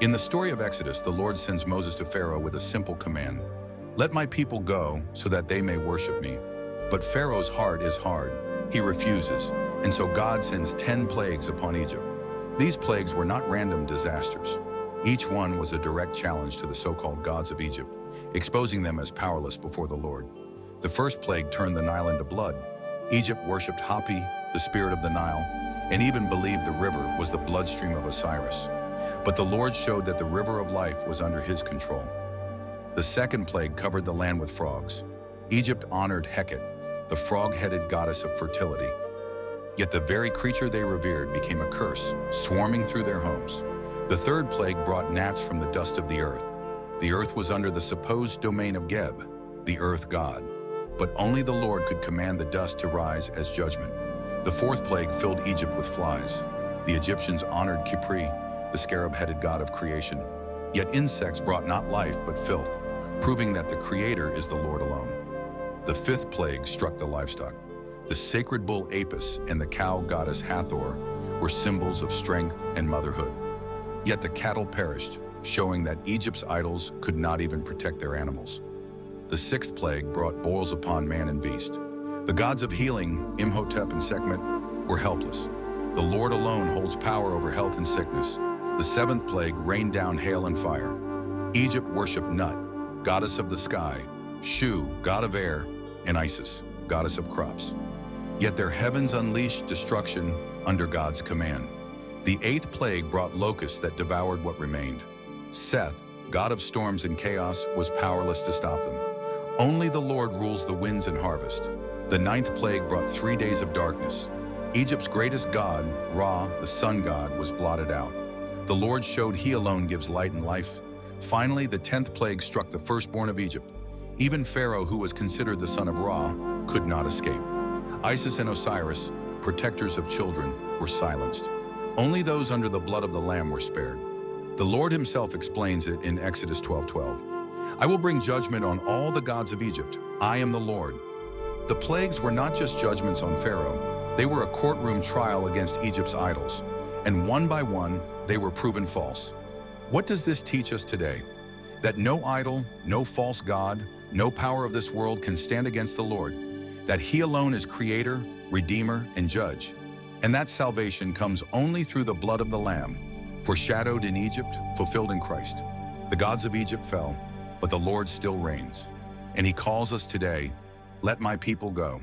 In the story of Exodus, the Lord sends Moses to Pharaoh with a simple command. Let my people go so that they may worship me. But Pharaoh's heart is hard. He refuses, and so God sends 10 plagues upon Egypt. These plagues were not random disasters. Each one was a direct challenge to the so-called gods of Egypt, exposing them as powerless before the Lord. The first plague turned the Nile into blood. Egypt worshipped Hapi, the spirit of the Nile, and even believed the river was the bloodstream of Osiris. But the Lord showed that the river of life was under his control. The second plague covered the land with frogs. Egypt honored Hecate, the frog-headed goddess of fertility. Yet the very creature they revered became a curse, swarming through their homes. The third plague brought gnats from the dust of the earth. The earth was under the supposed domain of Geb, the earth god. But only the Lord could command the dust to rise as judgment. The fourth plague filled Egypt with flies. The Egyptians honored Khepri, the scarab-headed god of creation. Yet insects brought not life but filth, proving that the Creator is the Lord alone. The fifth plague struck the livestock. The sacred bull Apis and the cow goddess Hathor were symbols of strength and motherhood. Yet the cattle perished, showing that Egypt's idols could not even protect their animals. The sixth plague brought boils upon man and beast. The gods of healing, Imhotep and Sekhmet, were helpless. The Lord alone holds power over health and sickness. The seventh plague rained down hail and fire. Egypt worshipped Nut, goddess of the sky, Shu, god of air, and Isis, goddess of crops. Yet their heavens unleashed destruction under God's command. The eighth plague brought locusts that devoured what remained. Seth, god of storms and chaos, was powerless to stop them. Only the Lord rules the winds and harvest. The ninth plague brought 3 days of darkness. Egypt's greatest god, Ra, the sun god, was blotted out. The Lord showed he alone gives light and life. Finally, the 10th plague struck the firstborn of Egypt. Even Pharaoh, who was considered the son of Ra, could not escape. Isis and Osiris, protectors of children, were silenced. Only those under the blood of the Lamb were spared. The Lord himself explains it in Exodus 12:12. I will bring judgment on all the gods of Egypt. I am the Lord. The plagues were not just judgments on Pharaoh. They were a courtroom trial against Egypt's idols. And one by one, they were proven false. What does this teach us today? That no idol, no false god, no power of this world can stand against the Lord. That he alone is creator, redeemer, and judge. And that salvation comes only through the blood of the Lamb, foreshadowed in Egypt, fulfilled in Christ. The gods of Egypt fell, but the Lord still reigns. And he calls us today, let my people go.